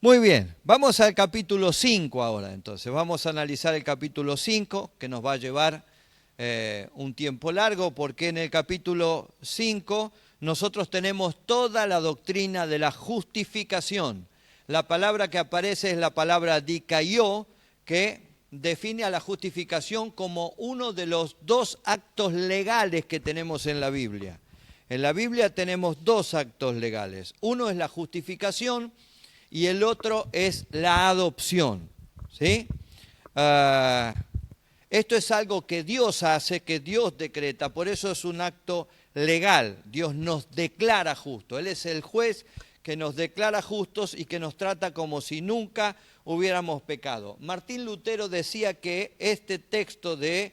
Muy bien, vamos al capítulo 5 ahora entonces. Vamos a analizar el capítulo 5 que nos va a llevar un tiempo largo porque en el capítulo 5 nosotros tenemos toda la doctrina de la justificación. La palabra que aparece es la palabra dikaiō, que define a la justificación como uno de los dos actos legales que tenemos en la Biblia. En la Biblia tenemos dos actos legales. Uno es la justificación y el otro es la adopción, ¿sí? Esto es algo que Dios hace, que Dios decreta, por eso es un acto legal. Dios nos declara justos. Él es el juez que nos declara justos y que nos trata como si nunca hubiéramos pecado. Martín Lutero decía que este texto de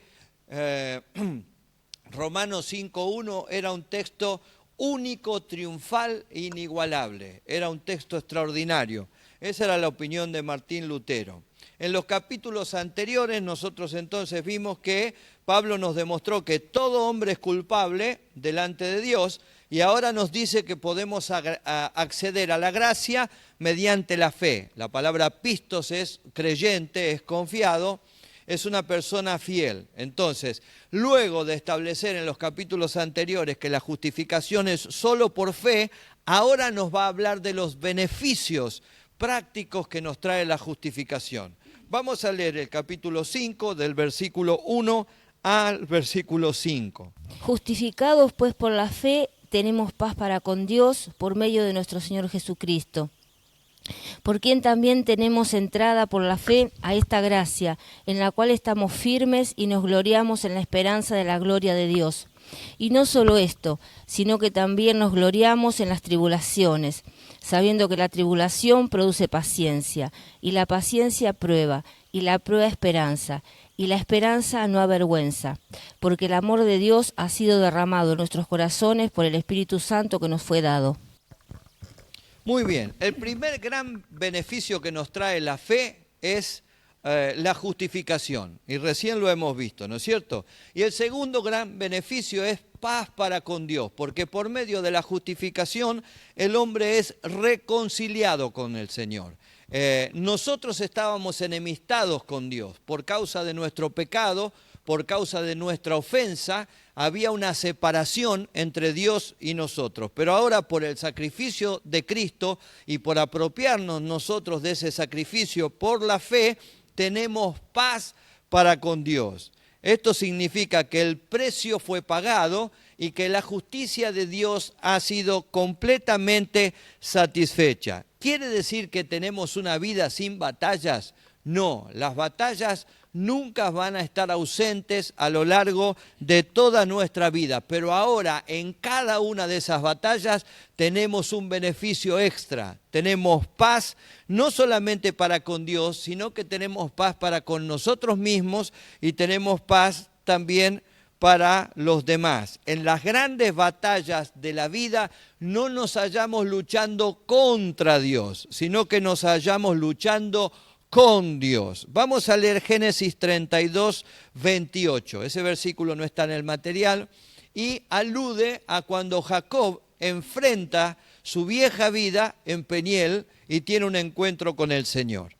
Romanos 5.1 era un texto único, triunfal e inigualable. Era un texto extraordinario. Esa era la opinión de Martín Lutero. En los capítulos anteriores nosotros entonces vimos que Pablo nos demostró que todo hombre es culpable delante de Dios y ahora nos dice que podemos acceder a la gracia mediante la fe. La palabra pistos es creyente, es confiado, es una persona fiel. Entonces, luego de establecer en los capítulos anteriores que la justificación es solo por fe, ahora nos va a hablar de los beneficios prácticos que nos trae la justificación. Vamos a leer el capítulo 5 del versículo 1 al versículo 5. Justificados pues por la fe, tenemos paz para con Dios por medio de nuestro Señor Jesucristo, por quien también tenemos entrada por la fe a esta gracia, en la cual estamos firmes y nos gloriamos en la esperanza de la gloria de Dios. Y no solo esto, sino que también nos gloriamos en las tribulaciones, sabiendo que la tribulación produce paciencia, y la paciencia prueba, y la prueba esperanza, y la esperanza no avergüenza, porque el amor de Dios ha sido derramado en nuestros corazones por el Espíritu Santo que nos fue dado. Muy bien, el primer gran beneficio que nos trae la fe es la justificación, y recién lo hemos visto, ¿no es cierto? Y el segundo gran beneficio es paz para con Dios, porque por medio de la justificación el hombre es reconciliado con el Señor. Nosotros estábamos enemistados con Dios por causa de nuestro pecado, por causa de nuestra ofensa, había una separación entre Dios y nosotros. Pero ahora por el sacrificio de Cristo y por apropiarnos nosotros de ese sacrificio por la fe, tenemos paz para con Dios. Esto significa que el precio fue pagado y que la justicia de Dios ha sido completamente satisfecha. ¿Quiere decir que tenemos una vida sin batallas? No, las batallas nunca van a estar ausentes a lo largo de toda nuestra vida, pero ahora en cada una de esas batallas tenemos un beneficio extra, tenemos paz no solamente para con Dios, sino que tenemos paz para con nosotros mismos y tenemos paz también para los demás. En las grandes batallas de la vida no nos hallamos luchando contra Dios, sino que nos hallamos luchando con Dios. Vamos a leer Génesis 32, 28. Ese versículo no está en el material y alude a cuando Jacob enfrenta su vieja vida en Peniel y tiene un encuentro con el Señor.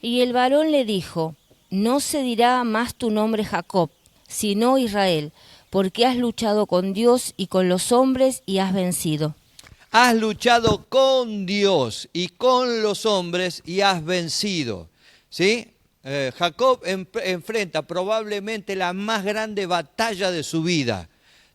Y el varón le dijo: no se dirá más tu nombre Jacob, sino Israel, porque has luchado con Dios y con los hombres y has vencido. Has luchado con Dios y con los hombres y has vencido. ¿Sí? Jacob enfrenta probablemente la más grande batalla de su vida.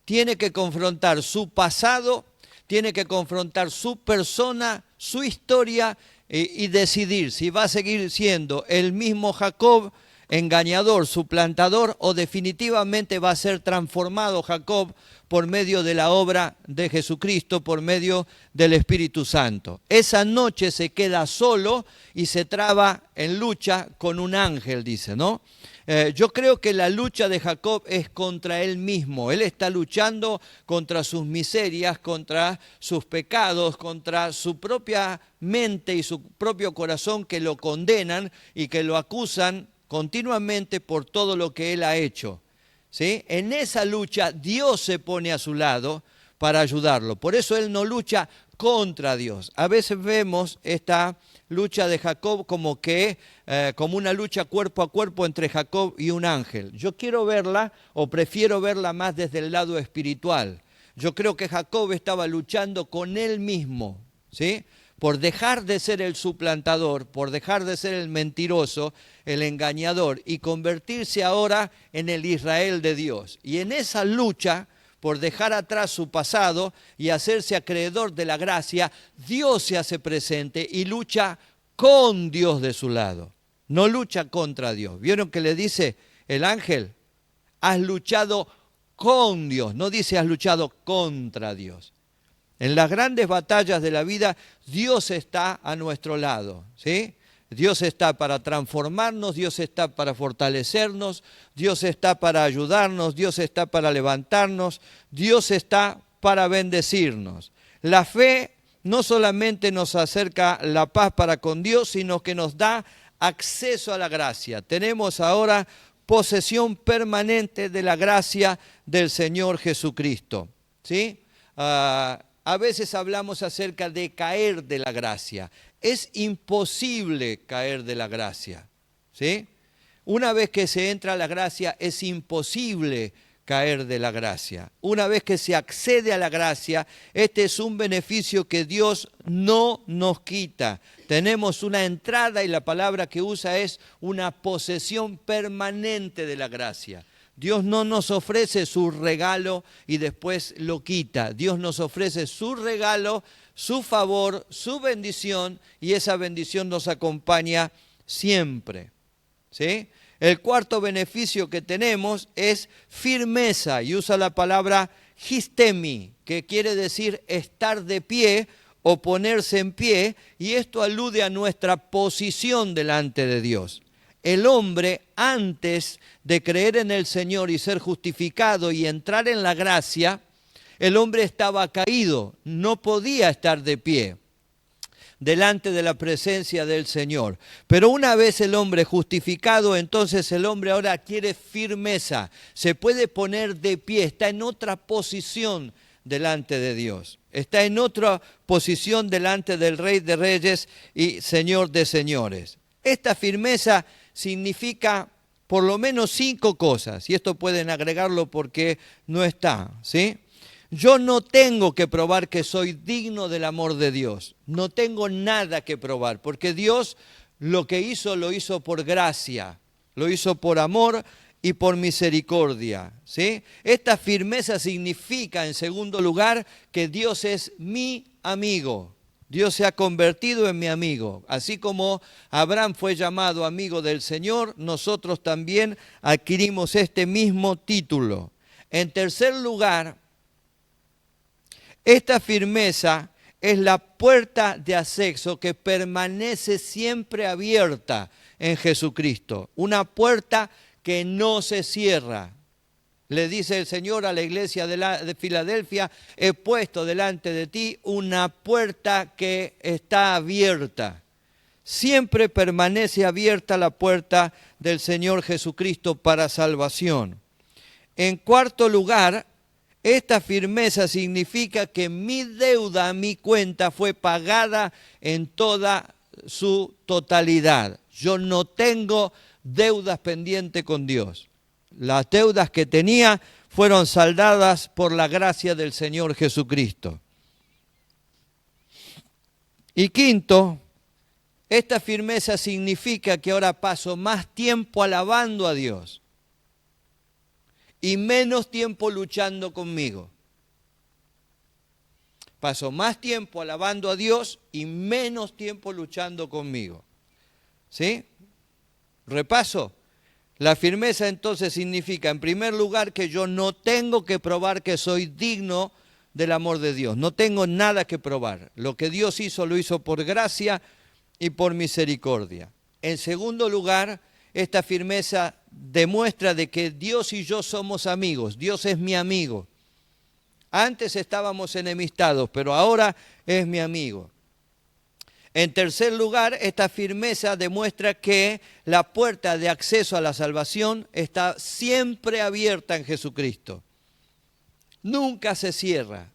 Tiene que confrontar su pasado, tiene que confrontar su persona, su historia y decidir si va a seguir siendo el mismo Jacob, engañador, suplantador, o definitivamente va a ser transformado Jacob por medio de la obra de Jesucristo, por medio del Espíritu Santo. Esa noche se queda solo y se traba en lucha con un ángel, dice, ¿no? Yo creo que la lucha de Jacob es contra él mismo. Él está luchando contra sus miserias, contra sus pecados, contra su propia mente y su propio corazón que lo condenan y que lo acusan continuamente por todo lo que él ha hecho. ¿Sí? En esa lucha Dios se pone a su lado para ayudarlo. Por eso él no lucha contra Dios. A veces vemos esta lucha de Jacob como una lucha cuerpo a cuerpo entre Jacob y un ángel. Yo quiero verla, o prefiero verla más desde el lado espiritual. Yo creo que Jacob estaba luchando con él mismo, ¿sí? Por dejar de ser el suplantador, por dejar de ser el mentiroso, el engañador, y convertirse ahora en el Israel de Dios. Y en esa lucha, por dejar atrás su pasado y hacerse acreedor de la gracia, Dios se hace presente y lucha con Dios de su lado. No lucha contra Dios. ¿Vieron que le dice el ángel? Has luchado con Dios, no dice has luchado contra Dios. En las grandes batallas de la vida, Dios está a nuestro lado, ¿sí? Dios está para transformarnos, Dios está para fortalecernos, Dios está para ayudarnos, Dios está para levantarnos, Dios está para bendecirnos. La fe no solamente nos acerca la paz para con Dios, sino que nos da acceso a la gracia. Tenemos ahora posesión permanente de la gracia del Señor Jesucristo, ¿sí? A veces hablamos acerca de caer de la gracia. Es imposible caer de la gracia, ¿sí? Una vez que se entra a la gracia, es imposible caer de la gracia. Una vez que se accede a la gracia, este es un beneficio que Dios no nos quita. Tenemos una entrada y la palabra que usa es una posesión permanente de la gracia. Dios no nos ofrece su regalo y después lo quita. Dios nos ofrece su regalo, su favor, su bendición, y esa bendición nos acompaña siempre, ¿sí? El cuarto beneficio que tenemos es firmeza, y usa la palabra histemi, que quiere decir estar de pie o ponerse en pie, y esto alude a nuestra posición delante de Dios. El hombre, antes de creer en el Señor y ser justificado y entrar en la gracia, el hombre estaba caído, no podía estar de pie delante de la presencia del Señor. Pero una vez el hombre justificado, entonces el hombre ahora quiere firmeza, se puede poner de pie, está en otra posición delante de Dios, está en otra posición delante del Rey de Reyes y Señor de Señores. Esta firmeza significa por lo menos 5 cosas, y esto pueden agregarlo porque no está, ¿sí? Yo no tengo que probar que soy digno del amor de Dios, no tengo nada que probar, porque Dios lo que hizo, lo hizo por gracia, lo hizo por amor y por misericordia, ¿sí? Esta firmeza significa, en segundo lugar, que Dios es mi amigo. Dios se ha convertido en mi amigo. Así como Abraham fue llamado amigo del Señor, nosotros también adquirimos este mismo título. En tercer lugar, esta firmeza es la puerta de acceso que permanece siempre abierta en Jesucristo. Una puerta que no se cierra. Le dice el Señor a la iglesia de Filadelfia, he puesto delante de ti una puerta que está abierta. Siempre permanece abierta la puerta del Señor Jesucristo para salvación. En cuarto lugar, esta firmeza significa que mi deuda, mi cuenta fue pagada en toda su totalidad. Yo no tengo deudas pendientes con Dios. Las deudas que tenía fueron saldadas por la gracia del Señor Jesucristo. Y quinto, esta firmeza significa que ahora paso más tiempo alabando a Dios y menos tiempo luchando conmigo. Paso más tiempo alabando a Dios y menos tiempo luchando conmigo. ¿Sí? Repaso. La firmeza entonces significa, en primer lugar, que yo no tengo que probar que soy digno del amor de Dios. No tengo nada que probar. Lo que Dios hizo, lo hizo por gracia y por misericordia. En segundo lugar, esta firmeza demuestra de que Dios y yo somos amigos. Dios es mi amigo. Antes estábamos enemistados, pero ahora es mi amigo. En tercer lugar, esta firmeza demuestra que la puerta de acceso a la salvación está siempre abierta en Jesucristo. Nunca se cierra.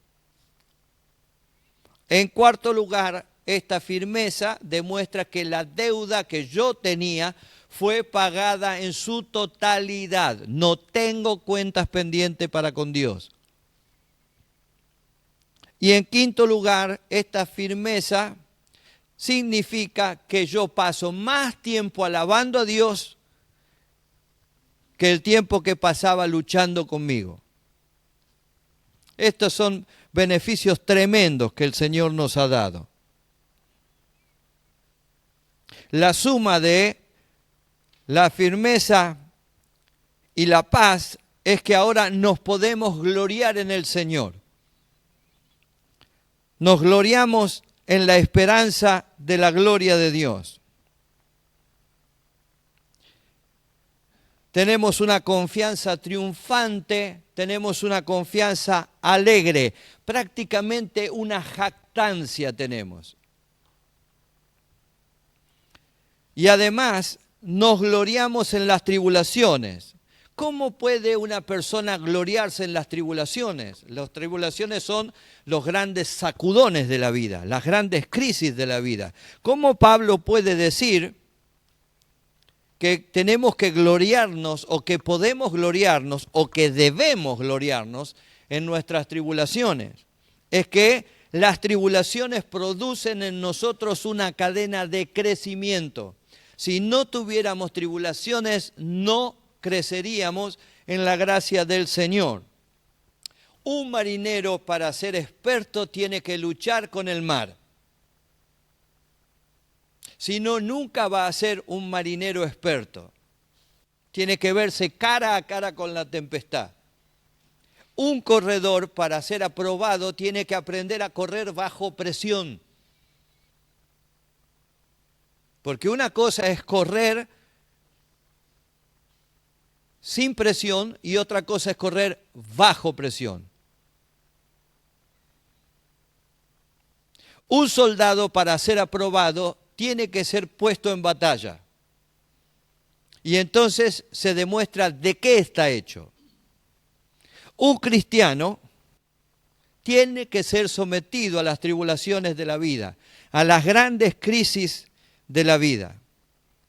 En cuarto lugar, esta firmeza demuestra que la deuda que yo tenía fue pagada en su totalidad. No tengo cuentas pendientes para con Dios. Y en quinto lugar, esta firmeza significa que yo paso más tiempo alabando a Dios que el tiempo que pasaba luchando conmigo. Estos son beneficios tremendos que el Señor nos ha dado. La suma de la firmeza y la paz es que ahora nos podemos gloriar en el Señor. Nos gloriamos en la esperanza de la gloria de Dios. Tenemos una confianza triunfante, tenemos una confianza alegre, prácticamente una jactancia tenemos. Y además nos gloriamos en las tribulaciones. ¿Cómo puede una persona gloriarse en las tribulaciones? Las tribulaciones son los grandes sacudones de la vida, las grandes crisis de la vida. ¿Cómo Pablo puede decir que tenemos que gloriarnos o que podemos gloriarnos o que debemos gloriarnos en nuestras tribulaciones? Es que las tribulaciones producen en nosotros una cadena de crecimiento. Si no tuviéramos tribulaciones, no creceríamos en la gracia del Señor. Un marinero, para ser experto, tiene que luchar con el mar. Si no, nunca va a ser un marinero experto. Tiene que verse cara a cara con la tempestad. Un corredor, para ser aprobado, tiene que aprender a correr bajo presión. Porque una cosa es correr sin presión y otra cosa es correr bajo presión. Un soldado, para ser aprobado, tiene que ser puesto en batalla. Y entonces se demuestra de qué está hecho. Un cristiano tiene que ser sometido a las tribulaciones de la vida, a las grandes crisis de la vida.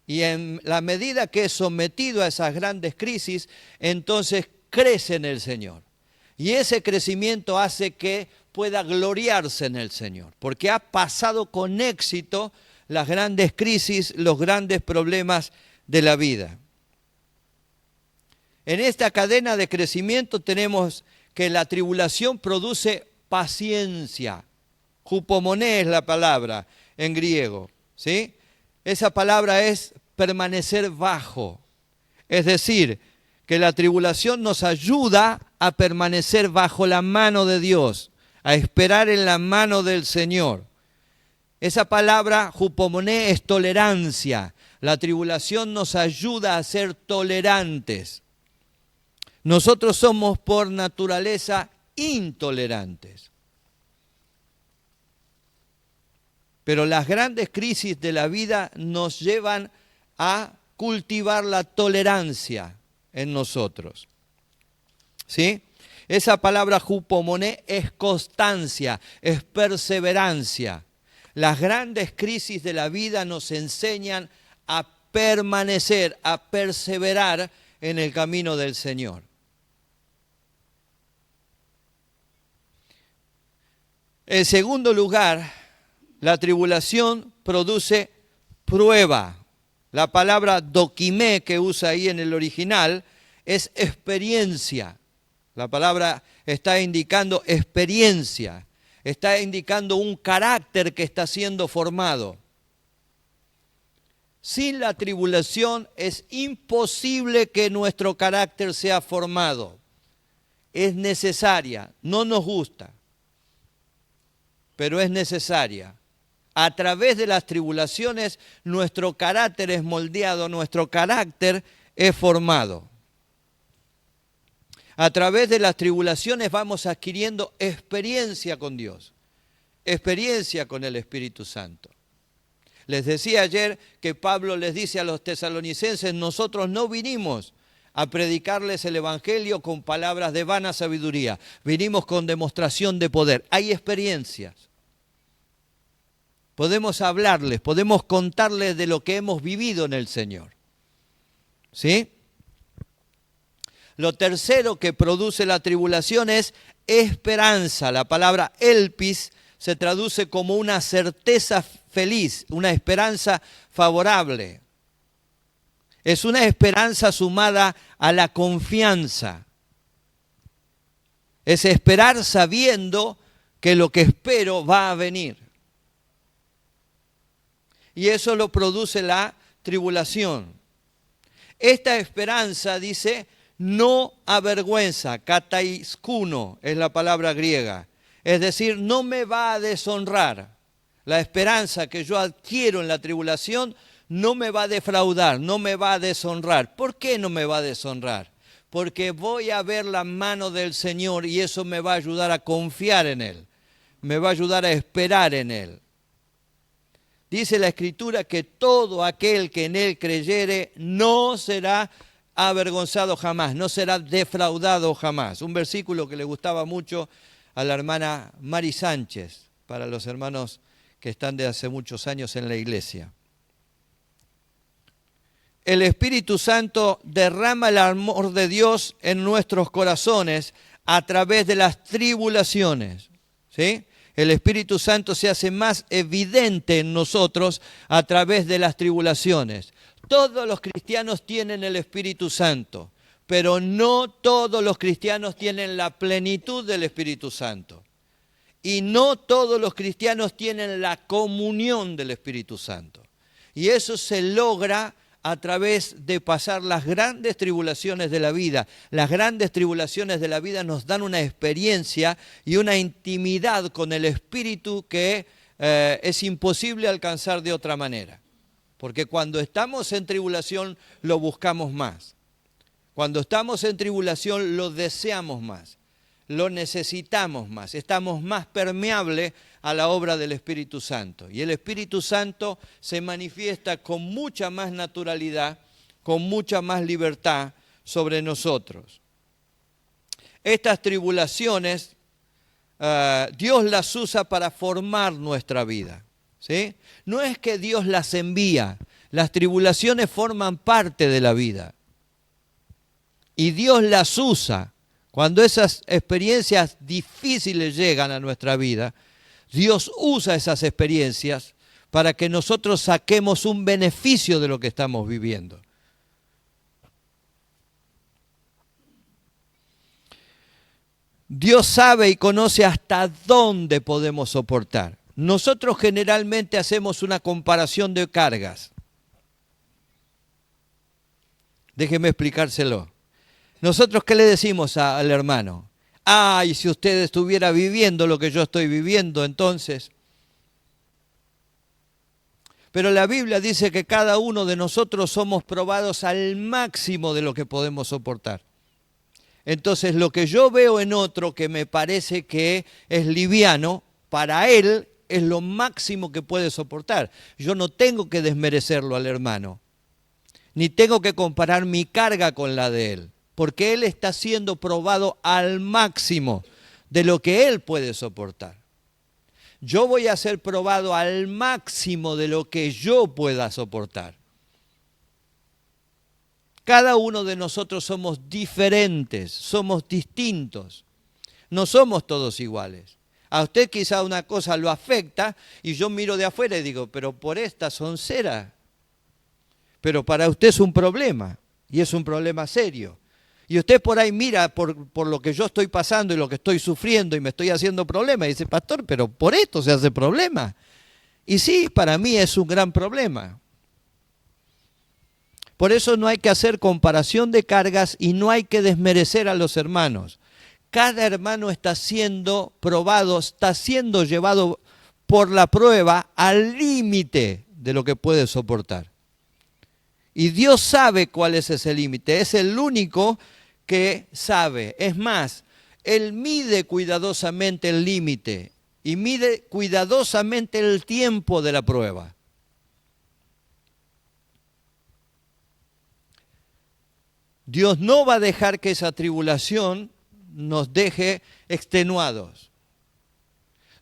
Y en la medida que es sometido a esas grandes crisis, entonces crece en el Señor. Y ese crecimiento hace que pueda gloriarse en el Señor, porque ha pasado con éxito las grandes crisis, los grandes problemas de la vida. En esta cadena de crecimiento tenemos que la tribulación produce paciencia. Hupomoné es la palabra en griego, ¿sí? Esa palabra es permanecer bajo. Es decir, que la tribulación nos ayuda a permanecer bajo la mano de Dios, a esperar en la mano del Señor. Esa palabra, hupomoné, es tolerancia. La tribulación nos ayuda a ser tolerantes. Nosotros somos por naturaleza intolerantes. Pero las grandes crisis de la vida nos llevan a cultivar la tolerancia en nosotros. ¿Sí? Esa palabra hupomoné es constancia, es perseverancia. Las grandes crisis de la vida nos enseñan a permanecer, a perseverar en el camino del Señor. En segundo lugar, la tribulación produce prueba. La palabra dokimé que usa ahí en el original es experiencia. La palabra está indicando experiencia, está indicando un carácter que está siendo formado. Sin la tribulación es imposible que nuestro carácter sea formado. Es necesaria, no nos gusta, pero es necesaria. A través de las tribulaciones nuestro carácter es moldeado, nuestro carácter es formado. A través de las tribulaciones vamos adquiriendo experiencia con Dios, experiencia con el Espíritu Santo. Les decía ayer que Pablo les dice a los tesalonicenses, nosotros no vinimos a predicarles el Evangelio con palabras de vana sabiduría, vinimos con demostración de poder. Hay experiencias. podemos hablarles, podemos contarles de lo que hemos vivido en el Señor. ¿Sí? Lo tercero que produce la tribulación es esperanza. La palabra elpis se traduce como una certeza feliz, una esperanza favorable. Es una esperanza sumada a la confianza. Es esperar sabiendo que lo que espero va a venir. Y eso lo produce la tribulación. Esta esperanza, dice, no avergüenza, kataiskuno es la palabra griega. Es decir, no me va a deshonrar. La esperanza que yo adquiero en la tribulación no me va a defraudar, no me va a deshonrar. ¿Por qué no me va a deshonrar? Porque voy a ver la mano del Señor y eso me va a ayudar a confiar en Él. Me va a ayudar a esperar en Él. Dice la Escritura que todo aquel que en Él creyere no será avergonzado jamás, no será defraudado jamás. Un versículo que le gustaba mucho a la hermana Mari Sánchez, para los hermanos que están de hace muchos años en la iglesia. El Espíritu Santo derrama el amor de Dios en nuestros corazones a través de las tribulaciones, ¿sí? El Espíritu Santo se hace más evidente en nosotros a través de las tribulaciones. Todos los cristianos tienen el Espíritu Santo, pero no todos los cristianos tienen la plenitud del Espíritu Santo. Y no todos los cristianos tienen la comunión del Espíritu Santo. Y eso se logra a través de pasar las grandes tribulaciones de la vida. Las grandes tribulaciones de la vida nos dan una experiencia y una intimidad con el Espíritu que es imposible alcanzar de otra manera. Porque cuando estamos en tribulación lo buscamos más. Cuando estamos en tribulación lo deseamos más. Lo necesitamos más. Estamos más permeables a la obra del Espíritu Santo. Y el Espíritu Santo se manifiesta con mucha más naturalidad, con mucha más libertad sobre nosotros. Estas tribulaciones, Dios las usa para formar nuestra vida, ¿sí? No es que Dios las envía, las tribulaciones forman parte de la vida. Y Dios las usa. Cuando esas experiencias difíciles llegan a nuestra vida, Dios usa esas experiencias para que nosotros saquemos un beneficio de lo que estamos viviendo. Dios sabe y conoce hasta dónde podemos soportar. Nosotros generalmente hacemos una comparación de cargas. Déjeme explicárselo. Nosotros, ¿qué le decimos al hermano? Ay, si usted estuviera viviendo lo que yo estoy viviendo, entonces. Pero la Biblia dice que cada uno de nosotros somos probados al máximo de lo que podemos soportar. Entonces, lo que yo veo en otro que me parece que es liviano, para él es lo máximo que puede soportar. Yo no tengo que desmerecerlo al hermano, ni tengo que comparar mi carga con la de él. Porque él está siendo probado al máximo de lo que él puede soportar. Yo voy a ser probado al máximo de lo que yo pueda soportar. Cada uno de nosotros somos diferentes, somos distintos. No somos todos iguales. A usted quizá una cosa lo afecta y yo miro de afuera y digo, pero por esta soncera. Pero para usted es un problema y es un problema serio. Y usted por ahí mira por lo que yo estoy pasando y lo que estoy sufriendo y me estoy haciendo problema. Y dice, pastor, pero por esto se hace problema. Y sí, para mí es un gran problema. Por eso no hay que hacer comparación de cargas y no hay que desmerecer a los hermanos. Cada hermano está siendo probado, está siendo llevado por la prueba al límite de lo que puede soportar. Y Dios sabe cuál es ese límite. Es el único que sabe. Es más, Él mide cuidadosamente el límite y mide cuidadosamente el tiempo de la prueba. Dios no va a dejar que esa tribulación nos deje extenuados.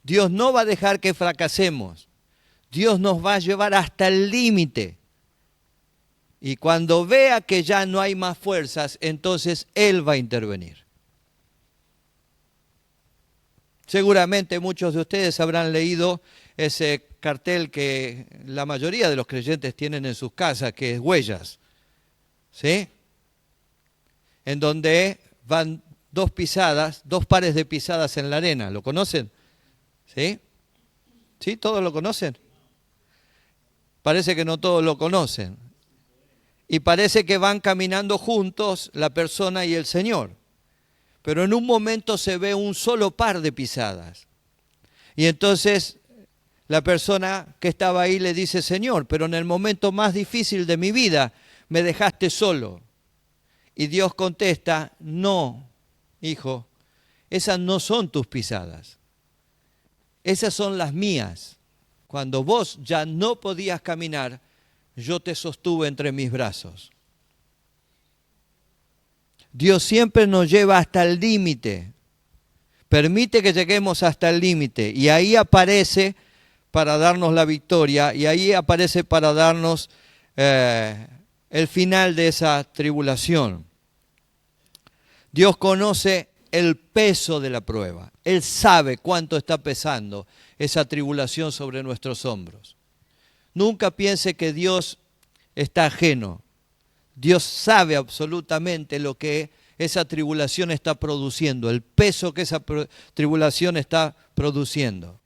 Dios no va a dejar que fracasemos. Dios nos va a llevar hasta el límite. Y cuando vea que ya no hay más fuerzas, entonces Él va a intervenir. Seguramente muchos de ustedes habrán leído ese cartel que la mayoría de los creyentes tienen en sus casas, que es Huellas, ¿sí? En donde van dos pares de pisadas en la arena. ¿Lo conocen? ¿Sí? ¿Sí? ¿Todos lo conocen? Parece que no todos lo conocen. Y parece que van caminando juntos la persona y el Señor. Pero en un momento se ve un solo par de pisadas. Y entonces la persona que estaba ahí le dice, Señor, pero en el momento más difícil de mi vida me dejaste solo. Y Dios contesta, no, hijo, esas no son tus pisadas. Esas son las mías. Cuando vos ya no podías caminar, yo te sostuve entre mis brazos. Dios siempre nos lleva hasta el límite. Permite que lleguemos hasta el límite. Y ahí aparece para darnos la victoria. Y ahí aparece para darnos el final de esa tribulación. Dios conoce el peso de la prueba. Él sabe cuánto está pesando esa tribulación sobre nuestros hombros. Nunca piense que Dios está ajeno. Dios sabe absolutamente lo que esa tribulación está produciendo, el peso que esa tribulación está produciendo.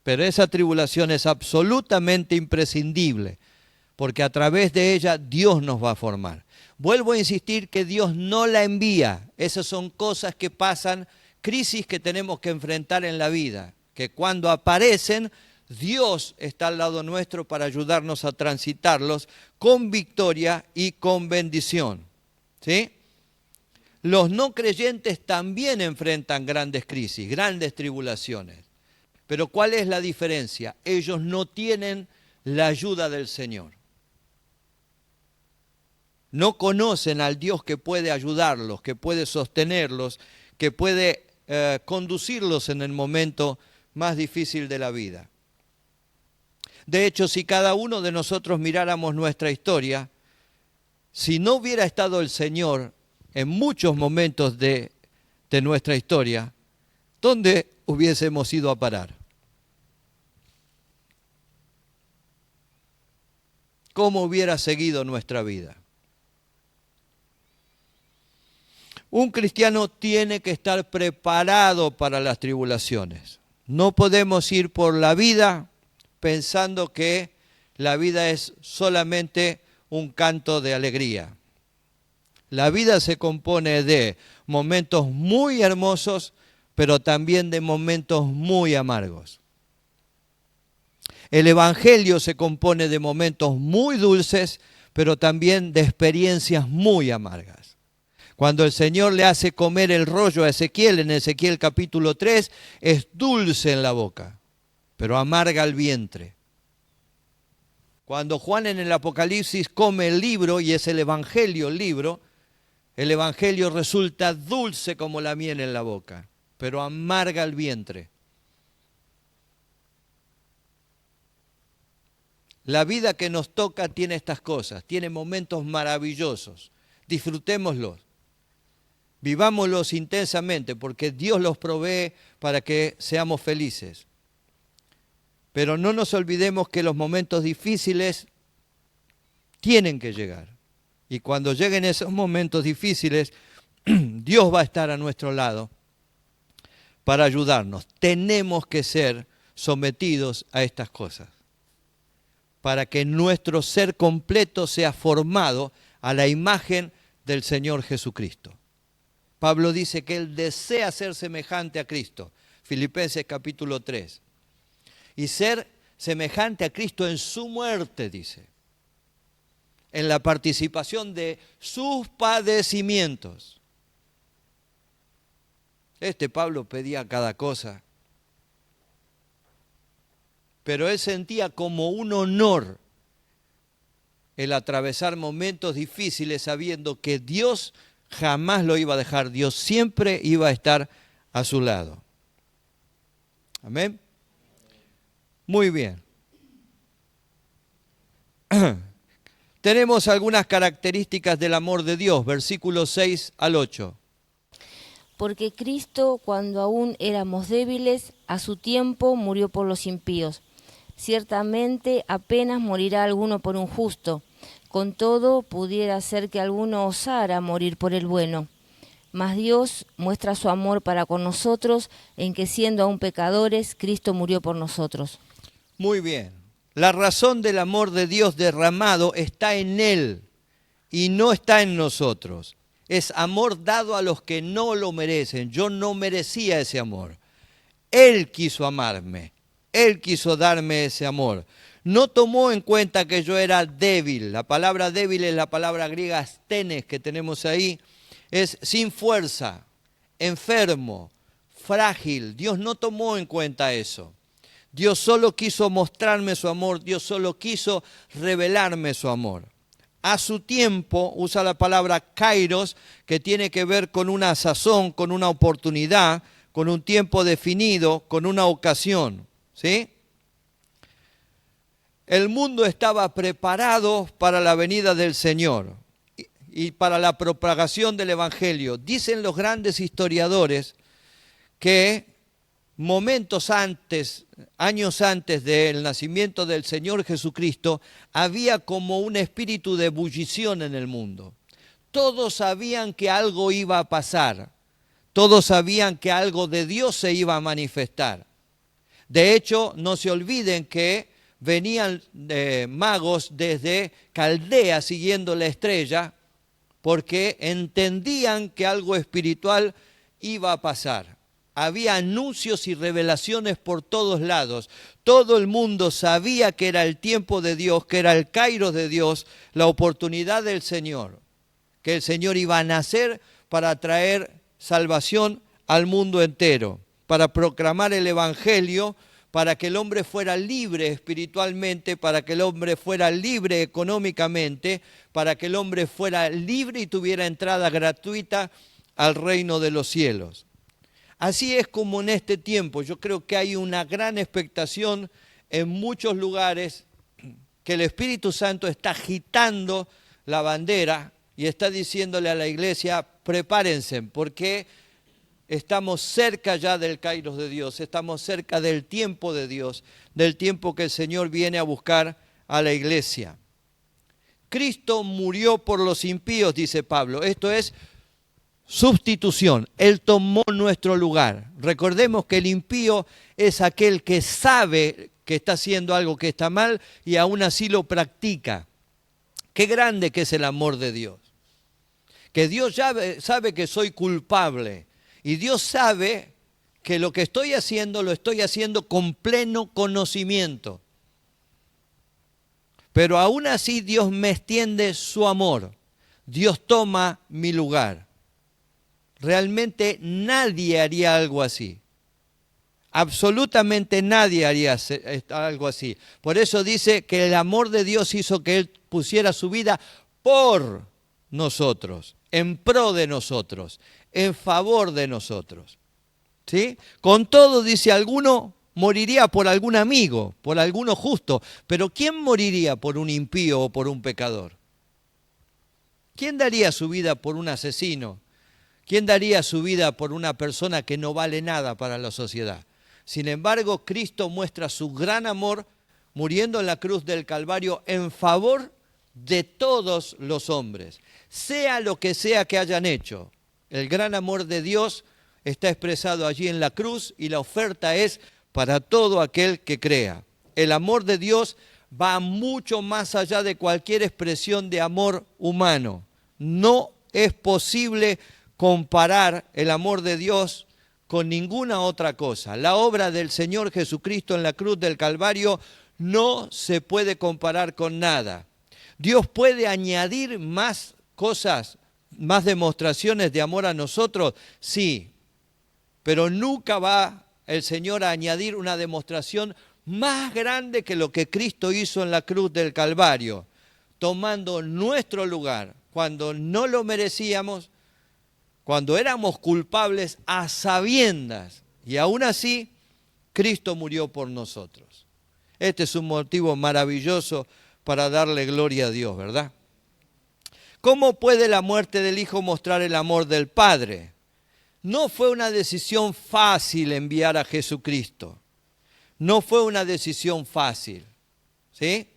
Pero esa tribulación es absolutamente imprescindible, porque a través de ella Dios nos va a formar. Vuelvo a insistir que Dios no la envía. Esas son cosas que pasan, crisis que tenemos que enfrentar en la vida, que cuando aparecen, Dios está al lado nuestro para ayudarnos a transitarlos con victoria y con bendición. ¿Sí? Los no creyentes también enfrentan grandes crisis, grandes tribulaciones. Pero ¿cuál es la diferencia? Ellos no tienen la ayuda del Señor. No conocen al Dios que puede ayudarlos, que puede sostenerlos, que puede conducirlos en el momento más difícil de la vida. De hecho, si cada uno de nosotros miráramos nuestra historia, si no hubiera estado el Señor en muchos momentos de nuestra historia, ¿dónde hubiésemos ido a parar? ¿Cómo hubiera seguido nuestra vida? Un cristiano tiene que estar preparado para las tribulaciones. No podemos ir por la vida pensando que la vida es solamente un canto de alegría. La vida se compone de momentos muy hermosos, pero también de momentos muy amargos. El Evangelio se compone de momentos muy dulces, pero también de experiencias muy amargas. Cuando el Señor le hace comer el rollo a Ezequiel, en Ezequiel capítulo 3, es dulce en la boca, pero amarga el vientre. Cuando Juan en el Apocalipsis come el libro, y es el Evangelio el libro, el Evangelio resulta dulce como la miel en la boca, pero amarga el vientre. La vida que nos toca tiene estas cosas, tiene momentos maravillosos. Disfrutémoslos, vivámoslos intensamente, porque Dios los provee para que seamos felices. Pero no nos olvidemos que los momentos difíciles tienen que llegar. Y cuando lleguen esos momentos difíciles, Dios va a estar a nuestro lado para ayudarnos. Tenemos que ser sometidos a estas cosas, para que nuestro ser completo sea formado a la imagen del Señor Jesucristo. Pablo dice que él desea ser semejante a Cristo. Filipenses capítulo 3. Y ser semejante a Cristo en su muerte, dice. En la participación de sus padecimientos. Pablo pedía cada cosa. Pero él sentía como un honor el atravesar momentos difíciles sabiendo que Dios jamás lo iba a dejar. Dios siempre iba a estar a su lado. Amén. Muy bien. tenemos algunas características del amor de Dios, versículos 6 al 8. Porque Cristo, cuando aún éramos débiles, a su tiempo murió por los impíos. Ciertamente apenas morirá alguno por un justo. Con todo, pudiera ser que alguno osara morir por el bueno. Mas Dios muestra su amor para con nosotros en que, siendo aún pecadores, Cristo murió por nosotros. Muy bien. La razón del amor de Dios derramado está en Él y no está en nosotros. Es amor dado a los que no lo merecen. Yo no merecía ese amor. Él quiso amarme. Él quiso darme ese amor. No tomó en cuenta que yo era débil. La palabra débil es la palabra griega asthenes que tenemos ahí. Es sin fuerza, enfermo, frágil. Dios no tomó en cuenta eso. Dios solo quiso mostrarme su amor. Dios solo quiso revelarme su amor. A su tiempo, usa la palabra kairos, que tiene que ver con una sazón, con una oportunidad, con un tiempo definido, con una ocasión. ¿Sí? El mundo estaba preparado para la venida del Señor y para la propagación del Evangelio. Dicen los grandes historiadores que momentos antes, años antes del nacimiento del Señor Jesucristo, había como un espíritu de ebullición en el mundo. Todos sabían que algo iba a pasar. Todos sabían que algo de Dios se iba a manifestar. De hecho, no se olviden que venían magos desde Caldea siguiendo la estrella porque entendían que algo espiritual iba a pasar. Había anuncios y revelaciones por todos lados. Todo el mundo sabía que era el tiempo de Dios, que era el kairos de Dios, la oportunidad del Señor, que el Señor iba a nacer para traer salvación al mundo entero, para proclamar el Evangelio, para que el hombre fuera libre espiritualmente, para que el hombre fuera libre económicamente, para que el hombre fuera libre y tuviera entrada gratuita al reino de los cielos. Así es como en este tiempo, yo creo que hay una gran expectación en muchos lugares, que el Espíritu Santo está agitando la bandera y está diciéndole a la iglesia, prepárense, porque estamos cerca ya del kairos de Dios, estamos cerca del tiempo de Dios, del tiempo que el Señor viene a buscar a la iglesia. Cristo murió por los impíos, dice Pablo. Esto es sustitución. Él tomó nuestro lugar. Recordemos que el impío es aquel que sabe que está haciendo algo que está mal y aún así lo practica. Qué grande que es el amor de Dios. Que Dios ya sabe que soy culpable. Y Dios sabe que lo que estoy haciendo, lo estoy haciendo con pleno conocimiento. Pero aún así Dios me extiende su amor. Dios toma mi lugar. Realmente nadie haría algo así. Absolutamente nadie haría algo así. Por eso dice que el amor de Dios hizo que Él pusiera su vida por nosotros, en pro de nosotros, en favor de nosotros. ¿Sí? Con todo, dice, alguno moriría por algún amigo, por alguno justo, pero ¿quién moriría por un impío o por un pecador? ¿Quién daría su vida por un asesino? ¿Quién daría su vida por una persona que no vale nada para la sociedad? Sin embargo, Cristo muestra su gran amor muriendo en la cruz del Calvario en favor de todos los hombres, sea lo que sea que hayan hecho. El gran amor de Dios está expresado allí en la cruz y la oferta es para todo aquel que crea. El amor de Dios va mucho más allá de cualquier expresión de amor humano. No es posible comparar el amor de Dios con ninguna otra cosa. La obra del Señor Jesucristo en la cruz del Calvario no se puede comparar con nada. Dios puede añadir más cosas, más demostraciones de amor a nosotros, sí, pero nunca va el Señor a añadir una demostración más grande que lo que Cristo hizo en la cruz del Calvario, tomando nuestro lugar cuando no lo merecíamos, cuando éramos culpables a sabiendas, y aún así Cristo murió por nosotros. Este es un motivo maravilloso para darle gloria a Dios, ¿verdad? ¿Cómo puede la muerte del Hijo mostrar el amor del Padre? No fue una decisión fácil enviar a Jesucristo. No fue una decisión fácil, ¿sí?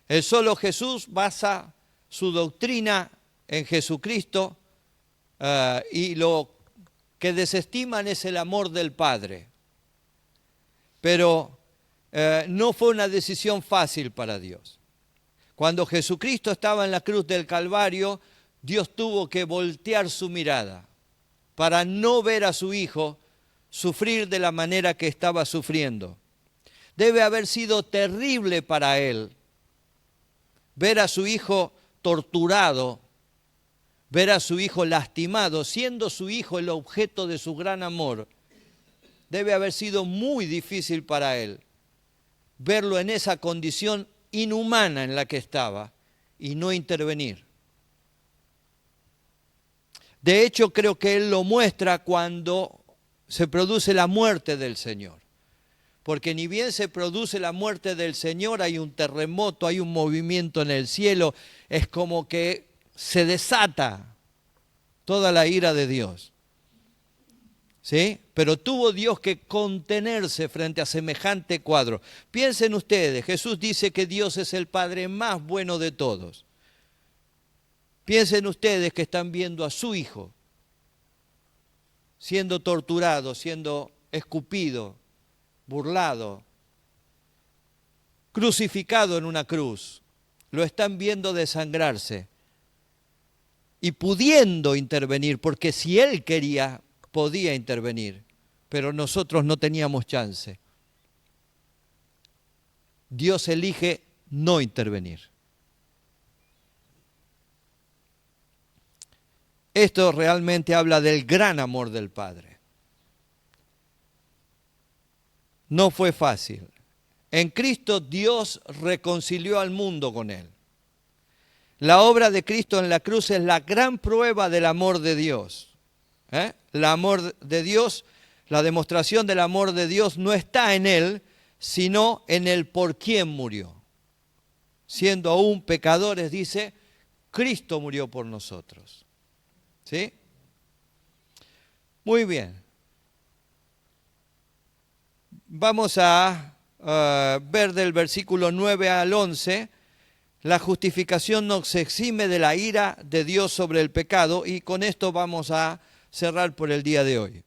El solo Jesús basa su doctrina en Jesucristo y lo que desestiman es el amor del Padre. Pero no fue una decisión fácil para Dios. Cuando Jesucristo estaba en la cruz del Calvario, Dios tuvo que voltear su mirada para no ver a su Hijo sufrir de la manera que estaba sufriendo. Debe haber sido terrible para Él ver a su Hijo torturado, ver a su Hijo lastimado, siendo su Hijo el objeto de su gran amor. Debe haber sido muy difícil para Él verlo en esa condición inhumana en la que estaba y no intervenir. De hecho, creo que Él lo muestra cuando se produce la muerte del Señor. Porque ni bien se produce la muerte del Señor, hay un terremoto, hay un movimiento en el cielo, es como que se desata toda la ira de Dios. ¿Sí? Pero tuvo Dios que contenerse frente a semejante cuadro. Piensen ustedes, Jesús dice que Dios es el Padre más bueno de todos. Piensen ustedes que están viendo a su Hijo siendo torturado, siendo escupido, burlado, crucificado en una cruz. Lo están viendo desangrarse y pudiendo intervenir, porque si Él quería, podía intervenir, pero nosotros no teníamos chance. Dios elige no intervenir. Esto realmente habla del gran amor del Padre. No fue fácil. En Cristo Dios reconcilió al mundo con Él. La obra de Cristo en la cruz es la gran prueba del amor de Dios. El amor de Dios, la demostración del amor de Dios no está en Él, sino en el por quién murió. Siendo aún pecadores, dice, Cristo murió por nosotros. ¿Sí? Muy bien. Vamos a ver del versículo 9 al 11, la justificación nos exime de la ira de Dios sobre el pecado, y con esto vamos a cerrar por el día de hoy.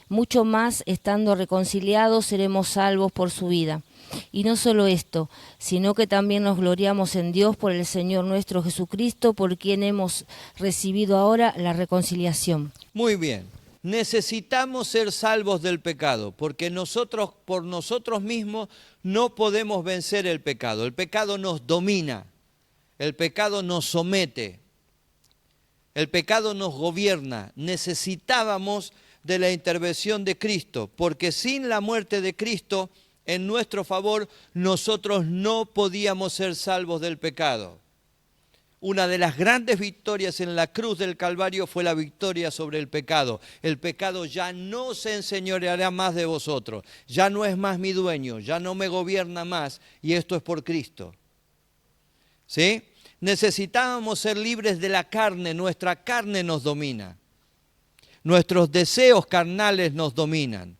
Mucho más, estando reconciliados, seremos salvos por su vida. Y no solo esto, sino que también nos gloriamos en Dios por el Señor nuestro Jesucristo, por quien hemos recibido ahora la reconciliación. Muy bien. Necesitamos ser salvos del pecado, porque nosotros, por nosotros mismos, no podemos vencer el pecado. El pecado nos domina, el pecado nos somete, el pecado nos gobierna. Necesitábamos de la intervención de Cristo, porque sin la muerte de Cristo en nuestro favor, nosotros no podíamos ser salvos del pecado. Una de las grandes victorias en la cruz del Calvario fue la victoria sobre el pecado. El pecado ya no se enseñoreará más de vosotros, ya no es más mi dueño, ya no me gobierna más, y esto es por Cristo. ¿Sí? Necesitábamos ser libres de la carne, nuestra carne nos domina. Nuestros deseos carnales nos dominan.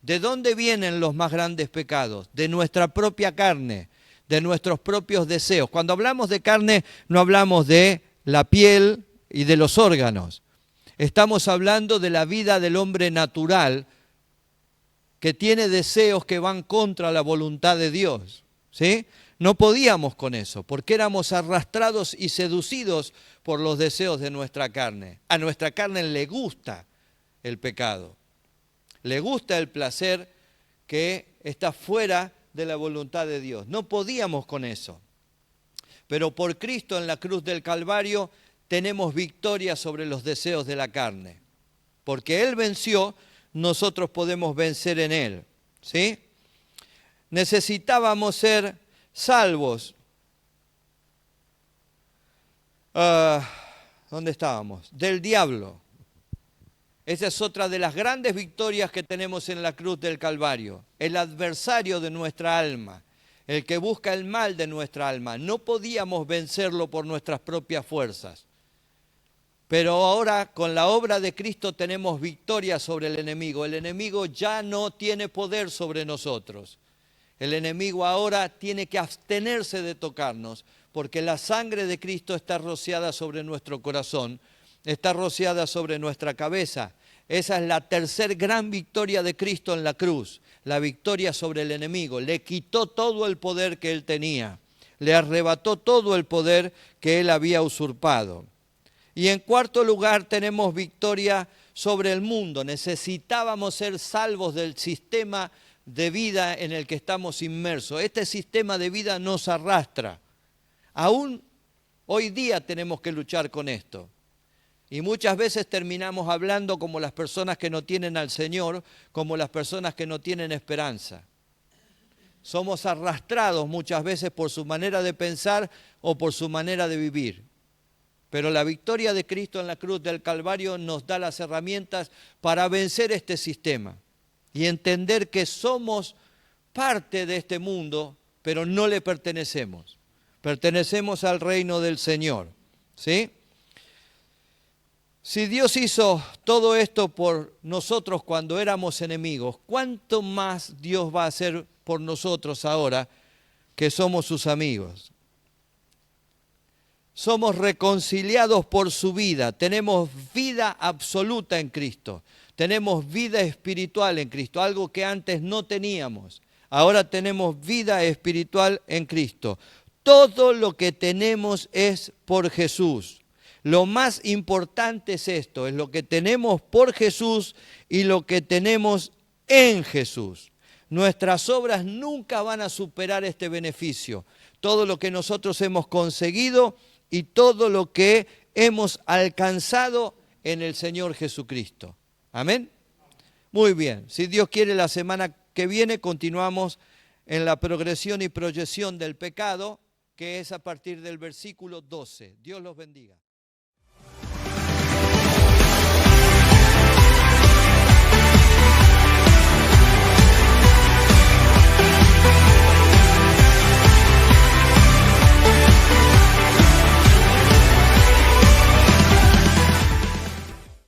¿De dónde vienen los más grandes pecados? De nuestra propia carne, de nuestros propios deseos. Cuando hablamos de carne, no hablamos de la piel y de los órganos. Estamos hablando de la vida del hombre natural que tiene deseos que van contra la voluntad de Dios. ¿Sí? No podíamos con eso, porque éramos arrastrados y seducidos por los deseos de nuestra carne. A nuestra carne le gusta el pecado, le gusta el placer que está fuera de la voluntad de Dios. No podíamos con eso. Pero por Cristo en la cruz del Calvario tenemos victoria sobre los deseos de la carne. Porque Él venció, nosotros podemos vencer en Él. ¿Sí? Necesitábamos ser salvos. ¿Dónde estábamos? Del diablo. Esa es otra de las grandes victorias que tenemos en la cruz del Calvario. El adversario de nuestra alma, el que busca el mal de nuestra alma. No podíamos vencerlo por nuestras propias fuerzas. Pero ahora con la obra de Cristo tenemos victoria sobre el enemigo. El enemigo ya no tiene poder sobre nosotros. El enemigo ahora tiene que abstenerse de tocarnos, porque la sangre de Cristo está rociada sobre nuestro corazón, está rociada sobre nuestra cabeza. Esa es la tercer gran victoria de Cristo en la cruz, la victoria sobre el enemigo. Le quitó todo el poder que él tenía, le arrebató todo el poder que él había usurpado. Y en cuarto lugar tenemos victoria sobre el mundo. Necesitábamos ser salvos del sistema de vida en el que estamos inmersos. Este sistema de vida nos arrastra. Aún hoy día tenemos que luchar con esto. Y muchas veces terminamos hablando como las personas que no tienen al Señor, como las personas que no tienen esperanza. Somos arrastrados muchas veces por su manera de pensar o por su manera de vivir. Pero la victoria de Cristo en la cruz del Calvario nos da las herramientas para vencer este sistema y entender que somos parte de este mundo, pero no le pertenecemos. Pertenecemos al reino del Señor, ¿sí? Si Dios hizo todo esto por nosotros cuando éramos enemigos, ¿cuánto más Dios va a hacer por nosotros ahora que somos sus amigos? Somos reconciliados por su vida, tenemos vida absoluta en Cristo, tenemos vida espiritual en Cristo, algo que antes no teníamos. Ahora tenemos vida espiritual en Cristo. Todo lo que tenemos es por Jesús. Lo más importante es esto, es lo que tenemos por Jesús y lo que tenemos en Jesús. Nuestras obras nunca van a superar este beneficio. Todo lo que nosotros hemos conseguido y todo lo que hemos alcanzado en el Señor Jesucristo. ¿Amén? Muy bien. Si Dios quiere, la semana que viene continuamos en la progresión y proyección del pecado, que es a partir del versículo 12. Dios los bendiga.